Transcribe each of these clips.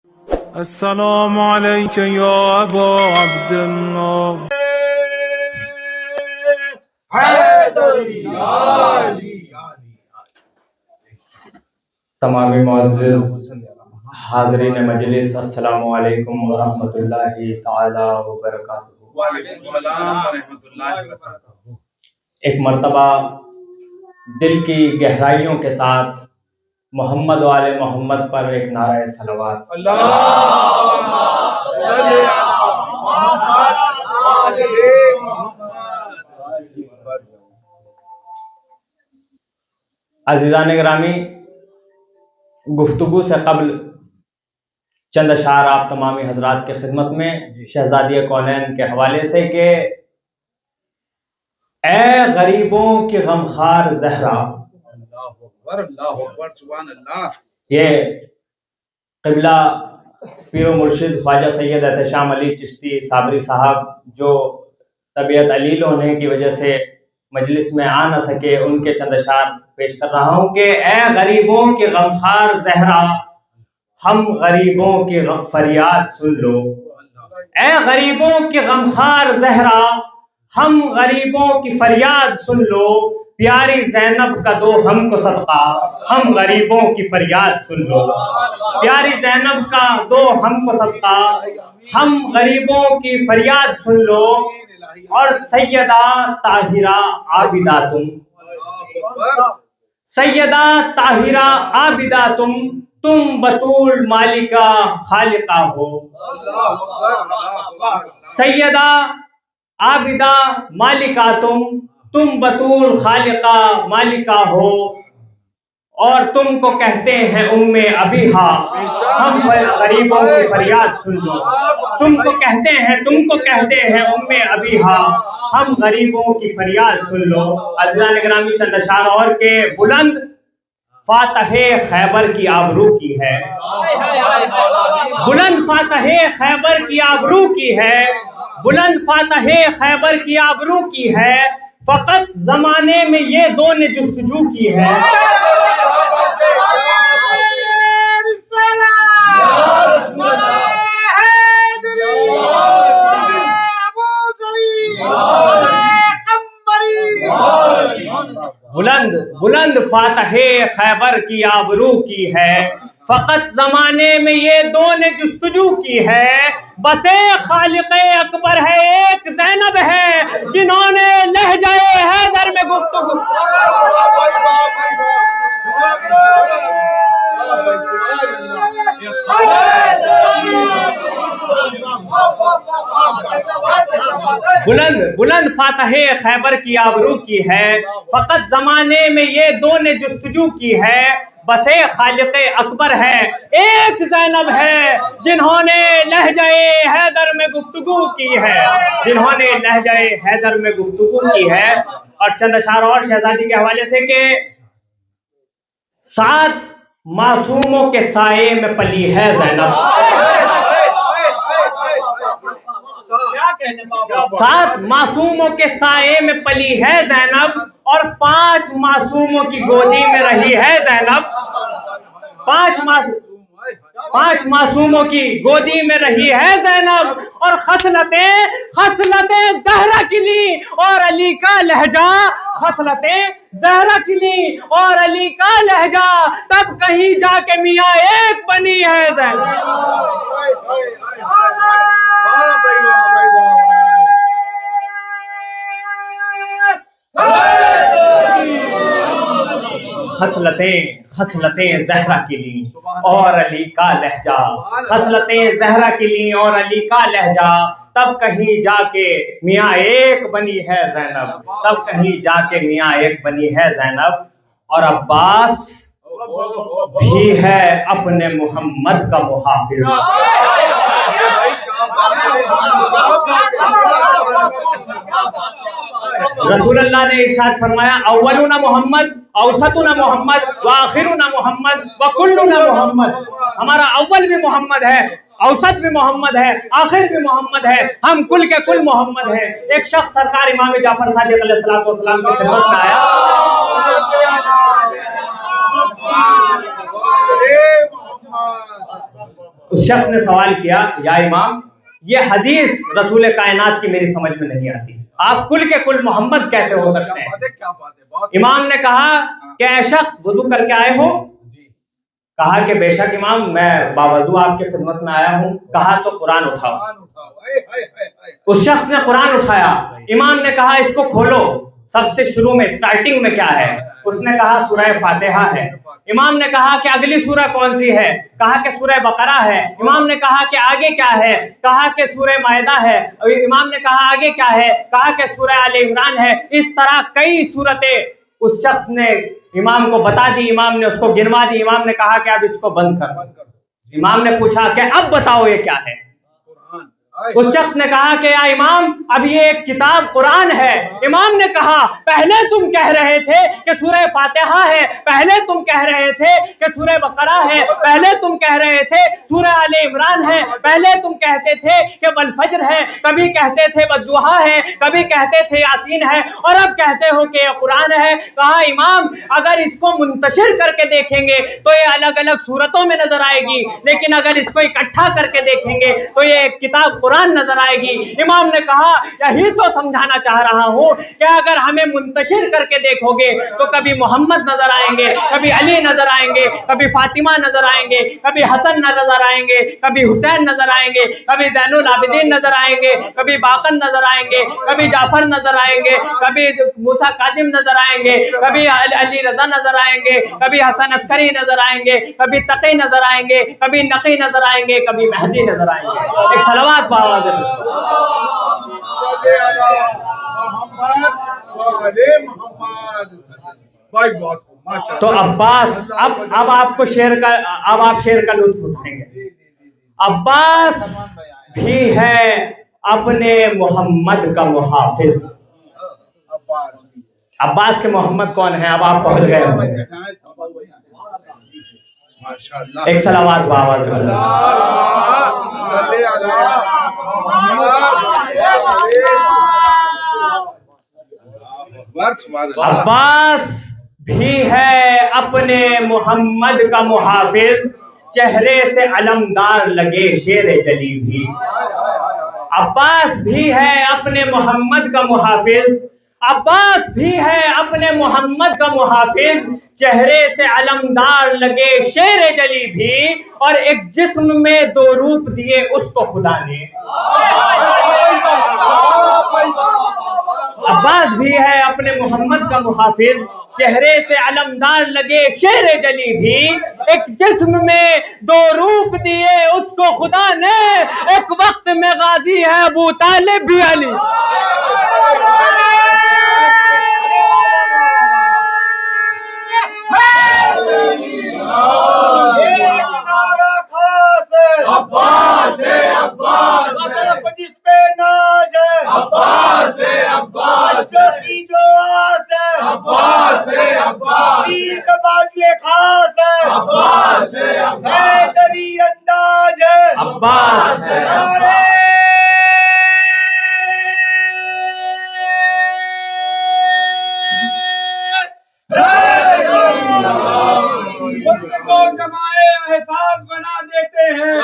السلام عليك يا أبا عبد الله. تمام معزز حاضرین مجلس، السلام علیکم ورحمۃ اللہ تعالی وبرکاتہ۔ وعلیکم السلام ورحمۃ اللہ وبرکاتہ۔ ایک مرتبہ دل کی گہرائیوں کے ساتھ محمد و آل محمد پر ایک نعرہ صلوات۔ اللہم صلی علی محمد آل محمد۔ عزیزان گرامی، گفتگو سے قبل چند اشعار آپ تمامی حضرات کے خدمت میں شہزادی کونین کے حوالے سے کہ اے غریبوں کی غمخوار زہرا، اللہ اکبر سبحان اللہ۔ یہ قبلہ پیر و مرشد خواجہ سید احتشام علی چشتی صابری صاحب جو طبیعت علیل ہونے کی وجہ سے مجلس میں آ نہ سکے، ان کے چند اشعار پیش کر رہا ہوں کہ اے غریبوں کی غمخوار زہرا، ہم غریبوں کی فریاد سن لو۔ اے غریبوں کی غمخوار زہرا، ہم غریبوں کی فریاد سن لو۔ پیاری زینب کا دو ہم کو صدقہ، ہم غریبوں کی فریاد سن لو۔ پیاری زینب کا دو ہم کو صدقہ، ہم غریبوں کی فریاد سن لو۔ اور سیدہ طاہرہ عابدہ سیدہ طاہرہ عابدہ تم بطول مالکہ خالقہ ہو۔ سیدہ عابدہ مالکہ تم بطول خالقہ مالکہ ہو، اور تم کو کہتے ہیں ام ابیہا، ہم غریبوں کی فریاد سن لو۔ تم کو کہتے ہیں ام ابیہا، ہم غریبوں کی فریاد سن لو۔ عزیزان گرامی، چند اشعار اور کہ بلند فاتح خیبر کی آبرو کی ہے، بلند فاتح خیبر کی آبرو کی ہے، بلند فاتح خیبر کی آبرو کی ہے، فقط زمانے میں یہ دو نے جستجو کی ہے۔ بلند فاتح خیبر کی آبرو کی ہے، فقط زمانے میں یہ دو نے جستجو کی ہے۔ بس ایک خالق اکبر ہے، ایک زینب ہے، جنہوں نے لہجہ حیدر میں گفتگو۔ بلند فاتح خیبر کی آبرو کی ہے، فقط زمانے میں یہ دو نے جستجو کی ہے۔ بس ایک خالق اکبر ہے، ایک زینب ہے، جنہوں نے لہجہ حیدر میں گفتگو کی ہے، جنہوں نے لہجہ حیدر میں گفتگو کی ہے۔ اور چند اشعار اور شہزادی کے حوالے سے کہ 7 معصوموں کے سائے میں پلی ہے زینب، 7 معصوموں کے سائے میں پلی ہے زینب، اور 5 معصوموں کی گودی میں رہی ہے زینب۔ 5 معصوموں کی گودی میں رہی ہے زینب، اور خصلتیں زہرا کی لی اور علی کا لہجہ، خصلتیں زہرا کی لی اور علی کا لہجہ، تب کہیں جا کے میاں ایک بنی ہے زینب۔ خصلتیں زہرا کی لی اور علی کا لہجہ، خصلتیں زہرا کی لی اور علی کا لہجہ، تب کہیں جا کے میاں ایک بنی ہے زینب، تب کہیں جا کے میاں ایک بنی ہے زینب۔ اور عباس بھی ہے اپنے محمد کا محافظ۔ رسول اللہ نے ارشاد فرمایا اولنا محمد، اوسطنا محمد، وآخرنا محمد، وکلنا محمد۔ ہمارا اول بھی محمد ہے، اوسط بھی محمد ہے، آخر بھی محمد ہے، ہم کل کے کل محمد ہیں۔ ایک شخص سرکار امام جعفر صادق علیہ السلام کی خدمت میں آیا، اس شخص نے سوال کیا یا امام یہ حدیث رسول کائنات کی میری سمجھ میں نہیں آتی، آپ کل کے کل محمد کیسے ہو سکتے ہیں؟ کیا بات ہے؟ امام نے کہا کہ اے شخص وضو کر کے آئے ہو؟ کہا کہ بے شک امام میں باوضو آپ کی خدمت میں آیا ہوں۔ کہا تو قرآن اٹھاؤ۔ اس شخص نے قرآن اٹھایا، امام نے کہا اس کو کھولو، سب سے شروع میں سٹارٹنگ میں کیا ہے؟ اس نے کہا سورہ فاتحہ ہے۔ امام نے کہا کہ اگلی سورہ کون سی ہے؟ کہا کہ سورہ بقرہ ہے۔ امام نے کہا کہ آگے کیا ہے؟ کہا کہ سورہ مائدہ ہے۔ امام نے کہا آگے کیا ہے؟ کہا کہ سورہ آل عمران ہے۔ اس طرح کئی سورتیں اس شخص نے امام کو بتا دی، امام نے اس کو گنوا دی۔ امام نے کہا کہ اب اس کو بند کر۔ امام نے پوچھا کہ اب بتاؤ یہ کیا ہے؟ اس شخص نے کہا کہ یا امام اب یہ ایک کتاب قرآن ہے۔ امام نے کہا پہلے تم کہہ رہے تھے کہ سورہ فاتحہ ہے، پہلے تم کہہ رہے تھے کہ سورہ بقرہ ہے، پہلے تم کہہ رہے تھے سورہ آل عمران ہے، پہلے تم کہتے تھے کہ والفجر ہے، کبھی کہتے تھے والضحیٰ ہے، کبھی کہتے تھے یاسین ہے، اور اب کہتے ہو کہ یہ قرآن ہے۔ کہا امام اگر اس کو منتشر کر کے دیکھیں گے تو یہ الگ الگ صورتوں میں نظر آئے گی، لیکن اگر اس کو اکٹھا کر کے دیکھیں گے تو یہ ایک کتاب قرآن نظر آئے گی۔ امام نے کہا یہی تو سمجھانا چاہ رہا ہوں کہ اگر ہمیں منتشر کر کے دیکھو گے تو کبھی محمد نظر آئیں گے، کبھی علی نظر آئیں گے، کبھی فاطمہ نظر آئیں گے، کبھی حسن نظر آئیں گے، کبھی حسین نظر آئیں گے، کبھی زین العابدین نظر آئیں گے، کبھی باقر نظر آئیں گے، کبھی جعفر نظر آئیں گے، کبھی موسیٰ کاظم نظر آئیں گے، کبھی علی رضا نظر آئیں گے، کبھی حسن عسکری نظر آئیں گے، کبھی تقی نظر آئیں گے، کبھی نقی نظر آئیں گے، کبھی مہدی نظر آئیں گے۔ ایک صلوات باواز تو عباس اب آپ کو شعر کا لطف اٹھائیں گے۔ عباس بھی ہے اپنے محمد کا محافظ۔ عباس کے محمد کون ہیں؟ اب آپ پہنچ گئے۔ ایک صلوات باواز عباس بھی ہے اپنے محمد کا محافظ، چہرے سے علمدار لگے شیر جلی بھی۔ عباس بھی ہے اپنے محمد کا محافظ، عباس بھی ہے اپنے محمد کا محافظ، چہرے سے علمدار لگے شیر جلی بھی، اور ایک جسم میں دو روپ دیے اس کو خدا نے۔ عباس بھی ہے اپنے محمد کا محافظ، چہرے سے علمدار لگے شیر جلی بھی، ایک جسم میں دو روپ دیے اس کو خدا نے، ایک وقت میں غازی ہے ابو طالب بھی علی۔ عباس ہے عباس جس پہ ناز ہے، عباس ہے عباس کی جو آس ہے، عباس ہے عباس پیر کا باقی خاص ہے، عباس ہے عباس تری انداز ہے، عباس ہے عباس۔ خلد کو جمائے احساس بنا دیتے ہیں،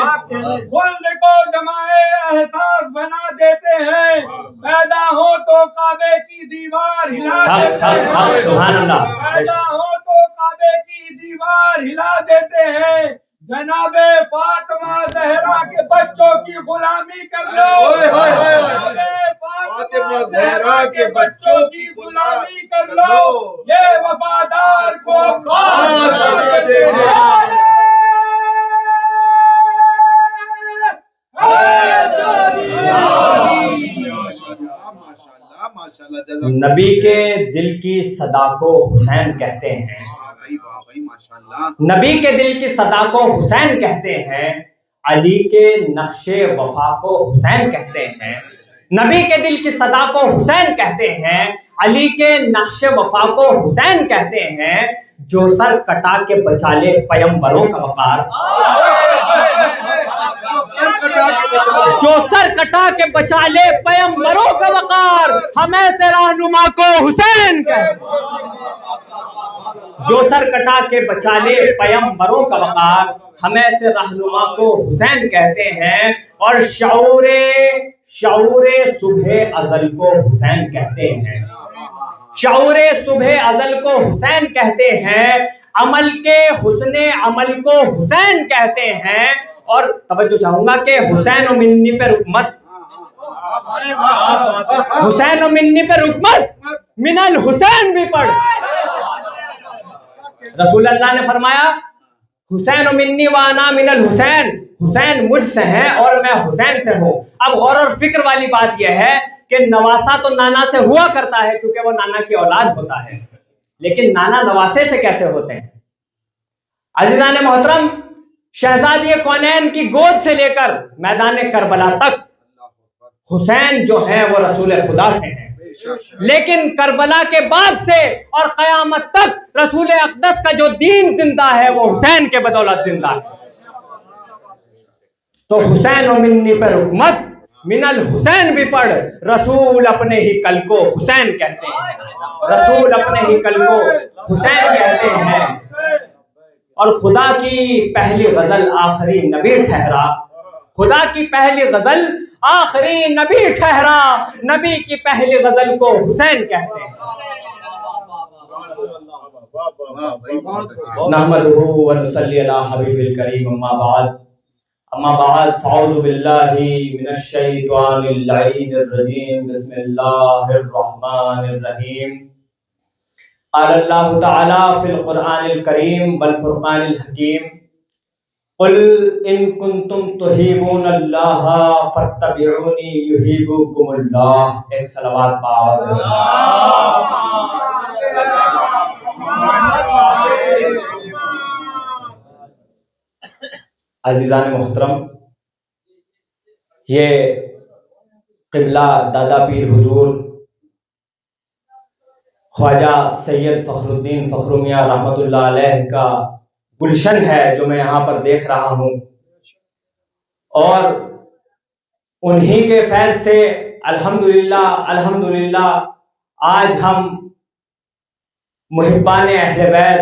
خلد کو جمائے احساس بنا دیتے ہیں، پیدا ہو تو کعبے کی دیوار ہلا دیتے ہیں، سبحان اللہ، پیدا ہو تو کعبے کی دیوار ہلا دیتے ہیں، جناب فاطمہ زہرا کے بچوں کی غلامی کر لو، جناب فاطمہ زہرا کے بچوں کی غلامی کر لو، یہ وفادار کو مار بنا دیتے ہیں۔ نبی کے دل کی صدا کو حسین کہتے ہیں، نبی کے دل کی صدا کو حسین کہتے ہیں، علی کے نقش وفا کو حسین کہتے ہیں، نبی کے دل کی صدا کو حسین کہتے ہیں، علی کے نقش وفا کو حسین کہتے ہیں، جو سر کٹا کے بچا لے پیمبروں کا وقار، جو سر کٹا کے بچا لے پیمبروں کا وقار، ہمیں سے رہنما کو حسین کہتے ہیں۔ جو سر کٹا کے بچا لے پیمبروں کا وقار، ہم ایسے رہنما کو حسین کہتے ہیں، اور شعور صبح ازل کو حسین کہتے ہیں، شعور صبح ازل کو حسین کہتے ہیں، عمل کے حسن عمل کو حسین کہتے ہیں، اور توجہ چاہوں گا کہ حسین و منی پہ رکمت، حسین و منی پہ رکمت من الحسین بھی پڑھ۔ رسول اللہ نے فرمایا حسین و منی وانا من الحسین، حسین مجھ سے ہیں اور میں حسین سے ہوں۔ اب غور اور فکر والی بات یہ ہے کہ نواسا تو نانا سے ہوا کرتا ہے کیونکہ وہ نانا کی اولاد ہوتا ہے، لیکن نانا نواسے سے کیسے ہوتے ہیں؟ عزیزان محترم، شہزادی کونین کی گود سے لے کر میدان کربلا تک حسین جو ہیں وہ رسول خدا سے ہیں، لیکن کربلا کے بعد سے اور قیامت تک رسول اقدس کا جو دین زندہ ہے وہ حسین کے بدولت زندہ ہے۔ تو حسین و منی پر حکمت من الحسین بھی پڑھ، رسول اپنے ہی کل کو حسین کہتے ہیں، رسول اپنے ہی کل کو حسین کہتے ہیں۔ اور خدا کی پہلی غزل آخری نبی ٹھہرا، خدا کی پہلی غزل آخری نبی ٹھہرا، نبی کی پہلی غزل کو حسین کہتے ہیں۔ نحمدہ ونصلی علی حبیب الکریم، اما بعد فاعوذ باللہ من الشیطان اللعین الرجیم، بسم اللہ الرحمن الرحیم۔ قال اللہ تعالی فی القرآن الکریم والفرقان الحکیم، قل ان کنتم تحبون اللہ فاتبعونی یحببکم اللہ۔ ایک صلوات بآواز عزیزان محترم، یہ قبلہ دادا پیر حضور خواجہ سید فخر الدین فخر میاں رحمۃ اللہ علیہ کا گلشن ہے جو میں یہاں پر دیکھ رہا ہوں، اور انہی کے فیض سے الحمدللہ آج ہم محبان اہل بیت،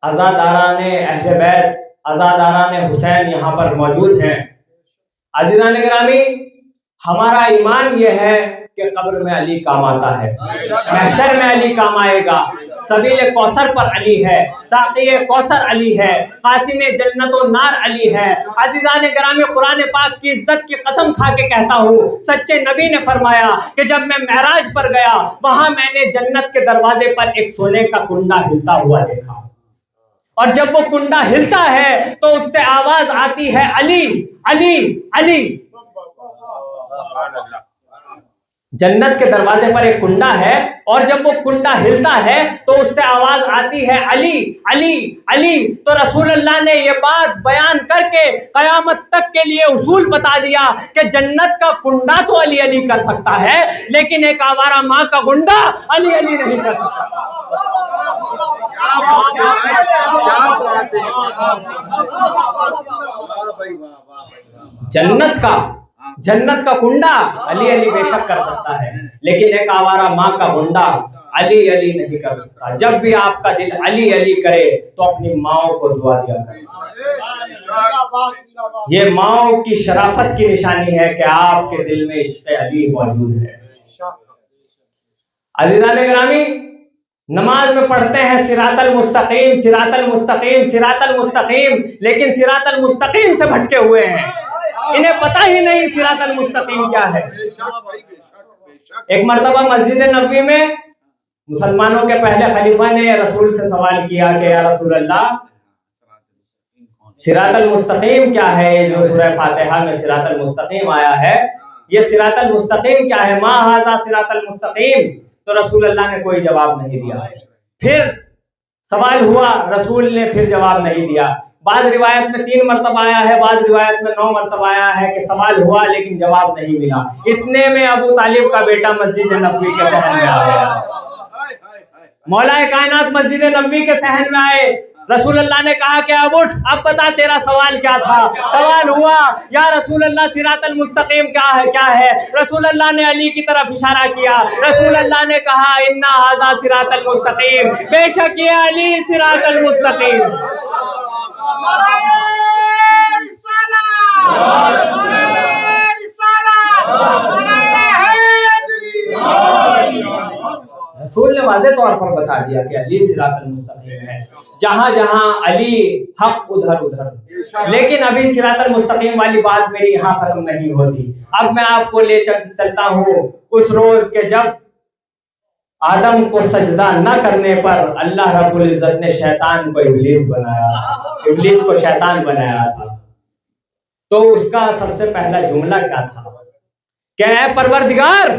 عزاداران اہل بیت، عزاداران حسین یہاں پر موجود ہیں۔ عزیزان گرامی، ہمارا ایمان یہ ہے کہ قبر میں علی کام آتا ہے، محشر میں علی کام آئے گا، سبیل کوثر پر علی ہے، ساقی کوثر علی ہے، قاسم جنت و نار علی ہے۔ عزیزان گرامی، قرآن پاک کی عزت کی قسم کھا کے کہتا ہوں، سچے نبی نے فرمایا کہ جب میں معراج پر گیا وہاں میں نے جنت کے دروازے پر ایک سونے کا کنڈا ہلتا ہوا دیکھا، اور جب وہ کنڈا ہلتا ہے تو اس سے آواز آتی ہے علی علی علی۔ جنت کے دروازے پر ایک کنڈا ہے، اور جب وہ کنڈا ہلتا ہے تو اس سے آواز آتی ہے علی علی علی۔ تو رسول اللہ نے یہ بات بیان کر کے قیامت تک کے لیے اصول بتا دیا کہ جنت کا کنڈا تو علی علی کر سکتا ہے، لیکن ایک آوارہ ماں کا گنڈا علی علی نہیں کر سکتا۔ جنت کا کنڈا علی علی بے شک کر سکتا ہے، لیکن ایک آوارہ ماں کا گنڈا علی علی نہیں کر سکتا۔ جب بھی آپ کا دل علی علی کرے تو اپنی ماؤں کو دعا دیا کریں، یہ ماؤں کی شرافت کی نشانی ہے کہ آپ کے دل میں عشق علی موجود ہے۔ عزیزان گرامی، نماز میں پڑھتے ہیں صراط المستقیم صراط المستقیم صراط المستقیم، لیکن صراط المستقیم سے بھٹکے ہوئے ہیں، انہیں پتہ ہی نہیں صراط المستقیم کیا ہے۔ ایک مرتبہ مسجد نبوی میں مسلمانوں کے پہلے خلیفہ نے رسول سے سوال کیا کہ یا رسول اللہ، صراط المستقیم کیا ہے؟ یہ جو سورہ فاتحہ میں صراط المستقیم آیا ہے، یہ صراط المستقیم کیا ہے؟ ما ھذا صراط المستقیم۔ تو رسول اللہ نے کوئی جواب نہیں دیا۔ پھر سوال ہوا، رسول نے پھر جواب نہیں دیا۔ بعض روایت میں 3 مرتبہ آیا ہے، بعض روایت میں 9 مرتبہ آیا ہے کہ سوال ہوا لیکن جواب نہیں ملا۔ اتنے میں ابو طالب کا بیٹا مسجد نبوی کے صحن میں آ گیا، مولا کائنات مسجد نبوی کے صحن میں آئے، رسول اللہ نے کہا کہ اب اٹھ، اب بتا تیرا سوال کیا تھا؟ سوال ہوا یا رسول اللہ صراط المستقیم کیا ہے؟ رسول اللہ نے علی کی طرف اشارہ کیا، رسول اللہ نے کہا ان ھذا صراط المستقیم، بے شک یہ علی صراط المستقیم۔ رسول نے واضح طور پر بتا دیا کہ علی صراط المستقیم ہے، جہاں جہاں علی حق ادھر ادھر۔ لیکن ابھی صراط المستقیم والی بات میری یہاں ختم نہیں ہوتی، اب میں آپ کو لے چلتا ہوں اس روز کے جب آدم کو سجدہ نہ کرنے پر اللہ رب العزت نے شیطان کو ابلیس بنایا، ابلیس کو شیطان بنایا تھا۔ تو اس کا سب سے پہلا جملہ کیا تھا کہ اے پروردگار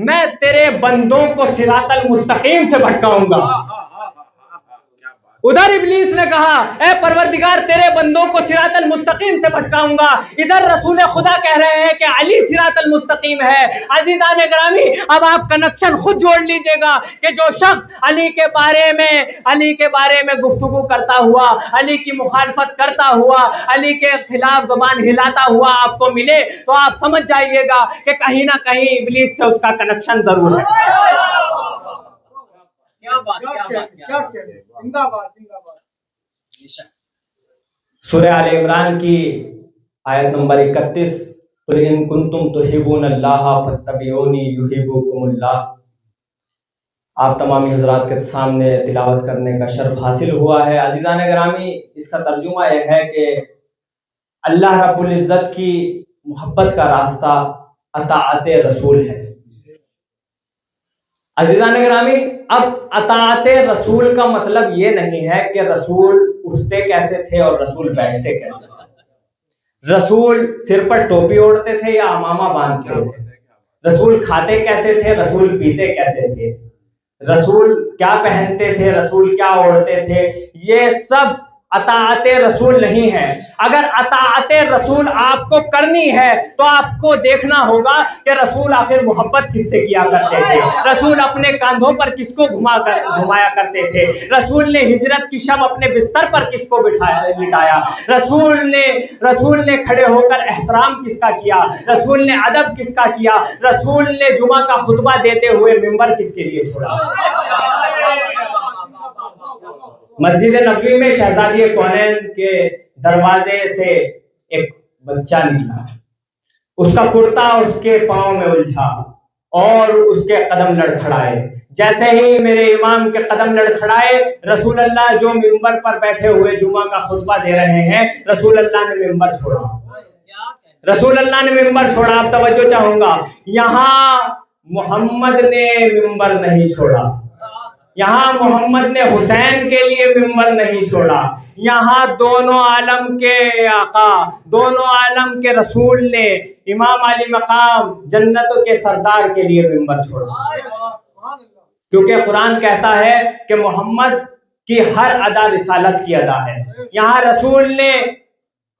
میں تیرے بندوں کو صراط المستقیم سے بھٹکاؤں گا۔ ادھر ابلیس نے کہا اے پروردگار تیرے بندوں کو صراط المستقیم سے بھٹکاؤں گا، ادھر رسول خدا کہہ رہے ہیں کہ علی صراط المستقیم ہے۔ عزیزان گرامی، اب آپ کنیکشن خود جوڑ لیجئے گا کہ جو شخص علی کے بارے میں گفتگو کرتا ہوا، علی کی مخالفت کرتا ہوا، علی کے خلاف زبان ہلاتا ہوا آپ کو ملے تو آپ سمجھ جائیے گا کہ کہیں نہ کہیں ابلیس سے اس کا کنیکشن ضرور ہے۔ سورہ آل عمران کی آیت نمبر 31، قُلْ إِن كُنتُمْ تُحِبُّونَ اللَّهَ فَاتَّبِعُونِي يُحِبُّكُمُ اللَّهُ۔ آپ تمامی حضرات کے سامنے تلاوت کرنے کا شرف حاصل ہوا ہے۔ عزیزان گرامی، اس کا ترجمہ یہ ہے کہ اللہ رب العزت کی محبت کا راستہ اطاعت رسول ہے۔ عزیزان گرامی، اب اطاعت رسول کا مطلب یہ نہیں ہے کہ رسول اٹھتے کیسے تھے اور رسول بیٹھتے کیسے تھے، رسول سر پر ٹوپی اوڑھتے تھے یا امامہ باندھتے تھے، رسول کھاتے کیسے تھے، رسول پیتے کیسے تھے، رسول کیا پہنتے تھے، رسول کیا اوڑھتے تھے، یہ سب اطاعت رسول نہیں ہے۔ اگر اطاعت رسول آپ کو کرنی ہے تو آپ کو دیکھنا ہوگا کہ رسول آخر محبت کس سے کیا کرتے تھے، رسول اپنے کاندھوں پر کس کو گھمایا کرتے تھے، رسول نے ہجرت کی شب اپنے بستر پر کس کو بٹھایا، رسول نے کھڑے ہو کر احترام کس کا کیا، رسول نے ادب کس کا کیا، رسول نے جمعہ کا خطبہ دیتے ہوئے منبر کس کے لیے چھوڑا۔ مسجد نبوی میں شہزادی کونین کے دروازے سے ایک بچہ نکلا، اس کا کرتا اس کے پاؤں میں الجھا اور اس کے قدم لڑکھڑائے۔ جیسے ہی میرے امام کے قدم لڑکھڑائے، رسول اللہ جو منبر پر بیٹھے ہوئے جمعہ کا خطبہ دے رہے ہیں، رسول اللہ نے منبر چھوڑا، رسول اللہ نے منبر چھوڑا۔ آپ توجہ چاہوں گا، یہاں محمد نے منبر نہیں چھوڑا، یہاں محمد نے حسین کے لیے منبر نہیں چھوڑا، یہاں دونوں عالم کے آقا، دونوں عالم کے رسول نے امام علی مقام جنتوں کے سردار کے لیے منبر چھوڑا، کیونکہ قرآن کہتا ہے کہ محمد کی ہر ادا رسالت کی ادا ہے۔ یہاں رسول نے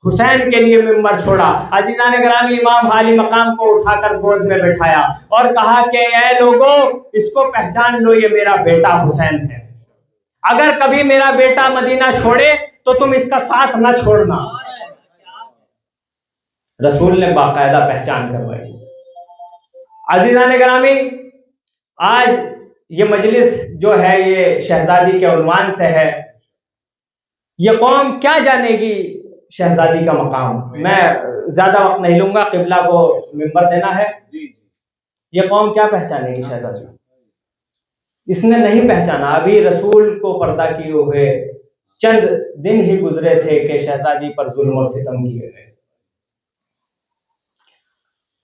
حسین کے لیے منبر چھوڑا۔ عزیزان گرامی، امام علی مقام کو اٹھا کر گود میں بٹھایا اور کہا کہ اے لوگوں، اس کو پہچان لو، یہ میرا بیٹا حسین ہے، اگر کبھی میرا بیٹا مدینہ چھوڑے تو تم اس کا ساتھ نہ چھوڑنا۔ رسول نے باقاعدہ پہچان کروائی۔ عزیزان گرامی، آج یہ مجلس جو ہے یہ شہزادی کے عنوان سے ہے۔ یہ قوم کیا جانے گی شہزادی کا مقام؟ میں زیادہ وقت نہیں لوں گا، قبلہ کو منبر دینا ہے۔ یہ قوم کیا پہچانے گی شہزادی؟ اس نے نہیں پہچانا۔ ابھی رسول کو پردہ کیے ہوئے چند دن ہی گزرے تھے کہ شہزادی پر ظلم و ستم کیے گئے۔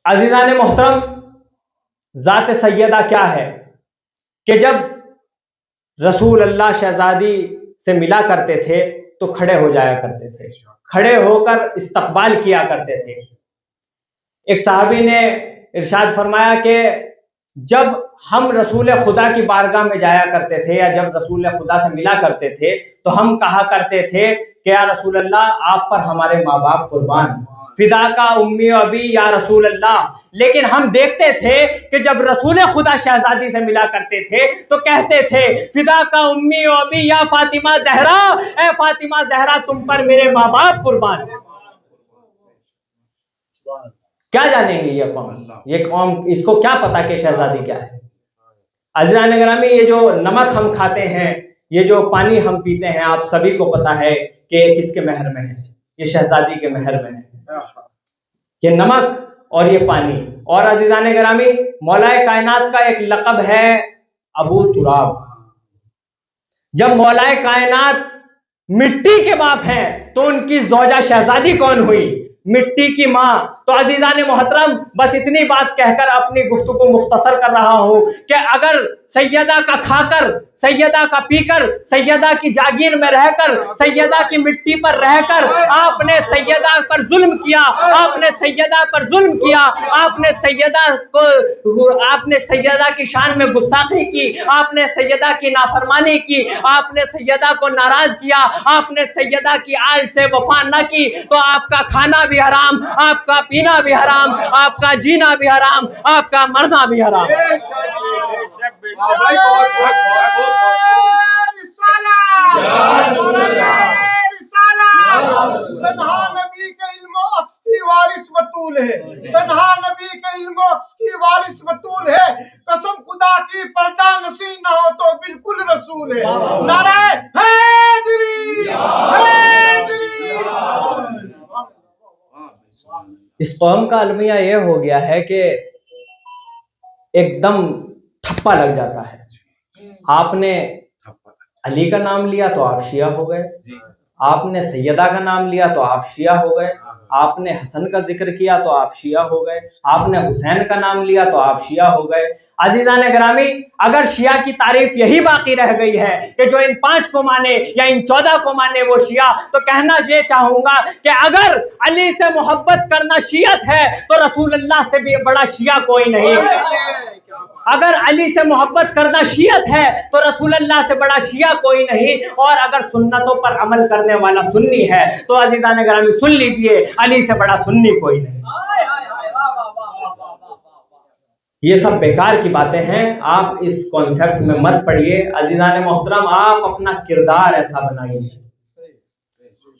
عزیزان محترم، ذات سیدہ کیا ہے کہ جب رسول اللہ شہزادی سے ملا کرتے تھے تو کھڑے ہو جایا کرتے تھے، کھڑے ہو کر استقبال کیا کرتے تھے۔ ایک صحابی نے ارشاد فرمایا کہ جب ہم رسول خدا کی بارگاہ میں جایا کرتے تھے یا جب رسول خدا سے ملا کرتے تھے تو ہم کہا کرتے تھے کہ یا رسول اللہ، آپ پر ہمارے ماں باپ قربان، فدا کا امی و ابی یا رسول اللہ، لیکن ہم دیکھتے تھے کہ جب رسول خدا شہزادی سے ملا کرتے تھے تو کہتے تھے فدا کا امی و ابی یا فاطمہ زہرا، اے فاطمہ زہرا تم پر میرے ماں باپ قربان۔ کیا جانیں گے یہ قوم اس کو کیا پتا کہ شہزادی کیا ہے؟ عزیزان گرامی، یہ جو نمک ہم کھاتے ہیں، یہ جو پانی ہم پیتے ہیں، آپ سبھی کو پتا ہے کہ کس کے مہر میں ہے؟ یہ شہزادی کے مہر میں ہے، یہ نمک اور یہ پانی۔ اور عزیزان گرامی، مولا کائنات کا ایک لقب ہے ابو تراب۔ جب مولا کائنات مٹی کے باپ ہیں تو ان کی زوجہ شہزادی کون ہوئی؟ مٹی کی ماں۔ تو عزیزان محترم، بس اتنی بات کہہ کر اپنی گفتگو مختصر کر رہا ہوں کہ اگر سیدہ کا کھا کر، سیدہ کا پی کر، سیدہ کی جاگیر میں رہ کر، سیدہ کی مٹی پر رہ کر آپ نے سیدہ پر ظلم کیا، آپ نے سیدہ پر ظلم کیا، آپ نے سیدہ کی شان میں گستاخی کی، آپ نے سیدہ کی نافرمانی کی، آپ نے سیدہ کو ناراض کیا، آپ نے سیدہ کی آل سے وفا نہ کی، تو آپ کا کھانا بھی حرام، آپ کا پینا بھی حرام، آپ کا جینا بھی حرام، آپ کا مرنا بھی حرام۔ تنہا نبی کے علم و عکس کی وارث بطول ہے، تنہا نبی کے علم و عکس کی وارث بطول ہے، قسم خدا کی پردہ نشین نہ ہو تو بالکل رسول ہے۔ نعرہ حیدری، حیدری۔ اس قوم کا المیہ یہ ہو گیا ہے کہ ایک دم ٹھپا لگ جاتا ہے۔ آپ نے علی کا نام لیا تو آپ شیعہ ہو گئے، آپ نے سیدہ کا نام لیا تو آپ شیعہ ہو گئے، آپ نے حسن کا ذکر کیا تو آپ شیعہ ہو گئے، آپ نے حسین کا نام لیا تو آپ شیعہ ہو گئے۔ عزیزان گرامی، اگر شیعہ کی تعریف یہی باقی رہ گئی ہے کہ جو ان 5 کو مانے یا ان 14 کو مانے وہ شیعہ، تو کہنا یہ چاہوں گا کہ اگر علی سے محبت کرنا شیعت ہے تو رسول اللہ سے بھی بڑا شیعہ کوئی نہیں۔ اگر علی سے محبت کرنا شیعت ہے تو رسول اللہ سے بڑا شیعہ کوئی نہیں، اور اگر سنتوں پر عمل کرنے والا سنی ہے تو عزیزان گرامی سن لیجئے، علی سے بڑا سنی کوئی نہیں۔ یہ سب بیکار کی باتیں ہیں، آپ اس کانسیپٹ میں مت پڑھیے۔ عزیزان محترم، آپ اپنا کردار ایسا بنائیے،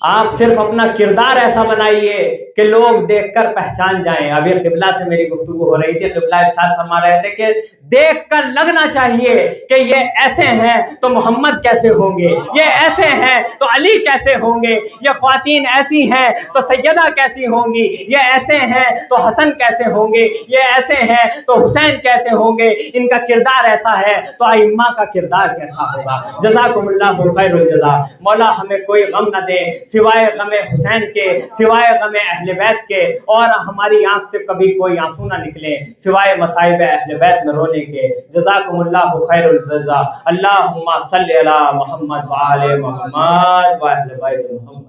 آپ صرف اپنا کردار ایسا بنائیے کہ لوگ دیکھ کر پہچان جائیں۔ ابھی قبلہ سے میری گفتگو ہو رہی تھی، قبلہ ارشاد فرما رہے تھے کہ دیکھ کر لگنا چاہیے کہ یہ ایسے ہیں تو محمد کیسے ہوں گے، یہ ایسے ہیں تو علی کیسے ہوں گے، یہ خواتین ایسی ہیں تو سیدہ کیسی ہوں گی، یہ ایسے ہیں تو حسن کیسے ہوں گے، یہ ایسے ہیں تو حسین کیسے ہوں گے، ان کا کردار ایسا ہے تو ائمہ کا کردار کیسا ہوگا۔ جزاکم اللہ خیر الجزا۔ مولا ہمیں کوئی غم نہ دے سوائے غم حسین کے، سوائے غم اہل بیت کے، اور ہماری آنکھ سے کبھی کوئی آنسو نہ نکلے سوائے مصائب اہل بیت میں رونے کے۔ جزاکم اللہ خیر الجزا۔ اللہم صلی علی محمد و آل محمد و اہل بیت محمد۔